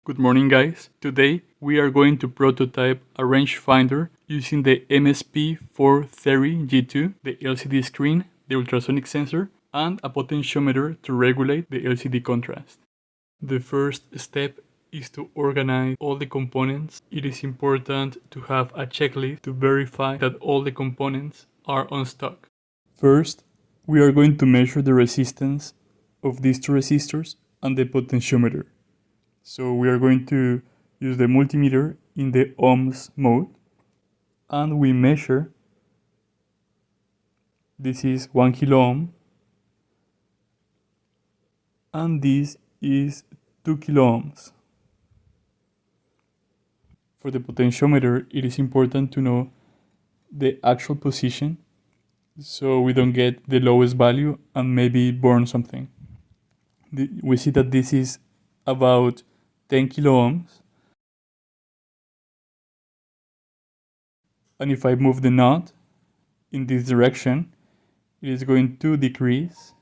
Good morning, guys. Today we are going to prototype a rangefinder using the MSP430G2, the LCD screen, the ultrasonic sensor, and a potentiometer to regulate the LCD contrast. The first step is to organize all the components. It is important to have a checklist to verify that all the components are on stock. First, we are going to measure the resistance of these two resistors and the potentiometer. So we are going to use the multimeter in the ohms mode, and we measure, this is 1 kilo ohm, and this is 2 kilo ohms. For the potentiometer, it is important to know the actual position so we don't get the lowest value and maybe burn something. We see that this is about 10 kilo ohms, and if I move the knot in this direction, it is going to decrease,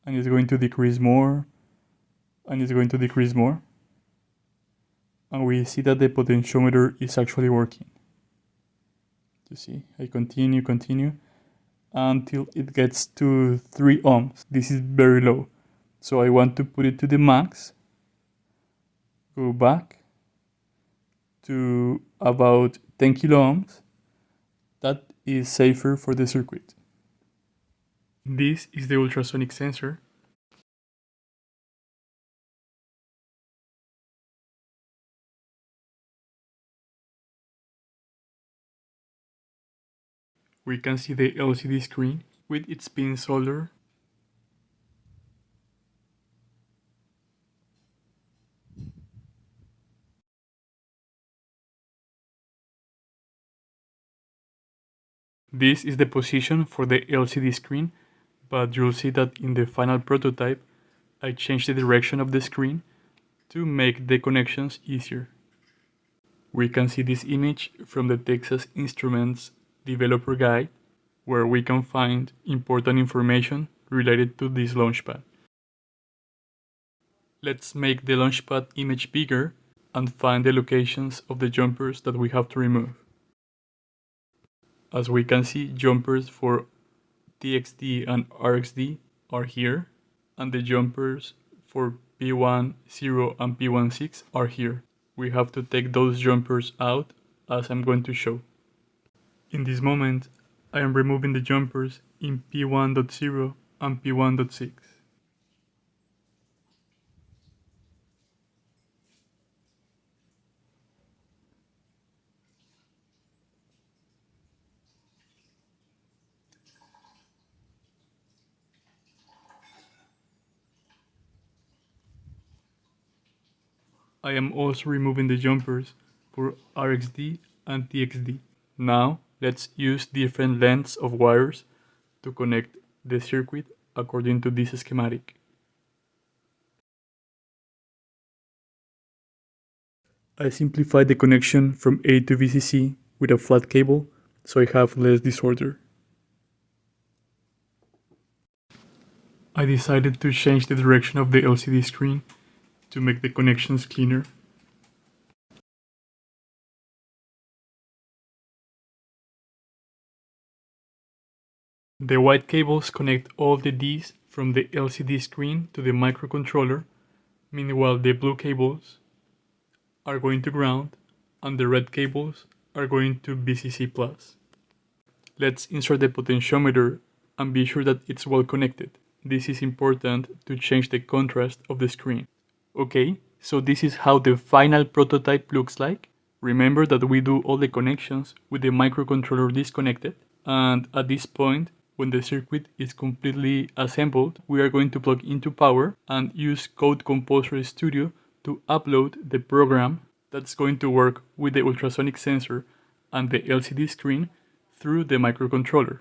and it's going to decrease more, and it's going to decrease more, and we see that the potentiometer is actually working. You see, I continue until it gets to 3 ohms. This is very low, so I want to put it to the max, go back to about 10 kilo ohms. That is safer for the circuit. This is the ultrasonic sensor. We can see the LCD screen with its pin solder. This is the position for the LCD screen, but you'll see that in the final prototype, I changed the direction of the screen to make the connections easier. We can see this image from the Texas Instruments developer guide, where we can find important information related to this launchpad. Let's make the launchpad image bigger and find the locations of the jumpers that we have to remove. As we can see, jumpers for TXD and RXD are here, and the jumpers for P10 and P16 are here. We have to take those jumpers out, as I'm going to show. In this moment, I am removing the jumpers in P1.0 and P1.6. I am also removing the jumpers for RXD and TXD. Now, let's use different lengths of wires to connect the circuit according to this schematic. I simplified the connection from A to VCC with a flat cable, so I have less disorder. I decided to change the direction of the LCD screen to make the connections cleaner. The white cables connect all the Ds from the LCD screen to the microcontroller. Meanwhile, the blue cables are going to ground, and the red cables are going to VCC+. Let's insert the potentiometer and be sure that it's well connected. This is important to change the contrast of the screen. Okay, so this is how the final prototype looks like. Remember that we do all the connections with the microcontroller disconnected, and at this point, when the circuit is completely assembled, we are going to plug into power and use Code Composer Studio to upload the program that's going to work with the ultrasonic sensor and the LCD screen through the microcontroller.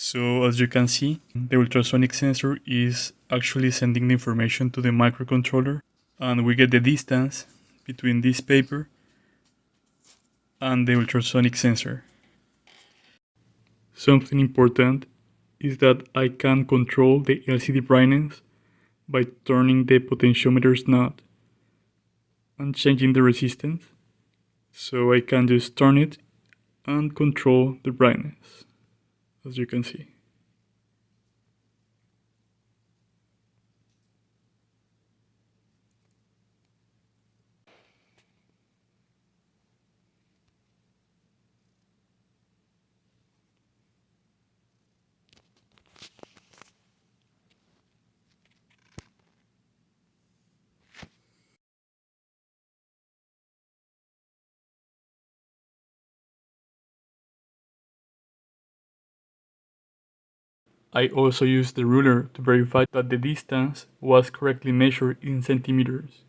So as you can see, the ultrasonic sensor is actually sending the information to the microcontroller, and we get the distance between this paper and the ultrasonic sensor. Something important is that I can control the LCD brightness by turning the potentiometer's knot and changing the resistance. So I can just turn it and control the brightness, as you can see. I also used the ruler to verify that the distance was correctly measured in centimeters.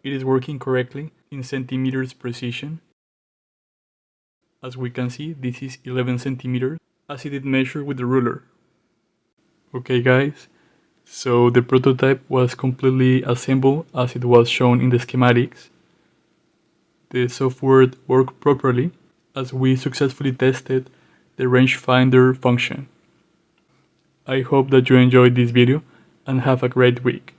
It is working correctly in centimeters precision. As we can see, this is 11 centimeters, as it is measured with the ruler. Okay guys, so the prototype was completely assembled as it was shown in the schematics. The software worked properly as we successfully tested the rangefinder function. I hope that you enjoyed this video and have a great week.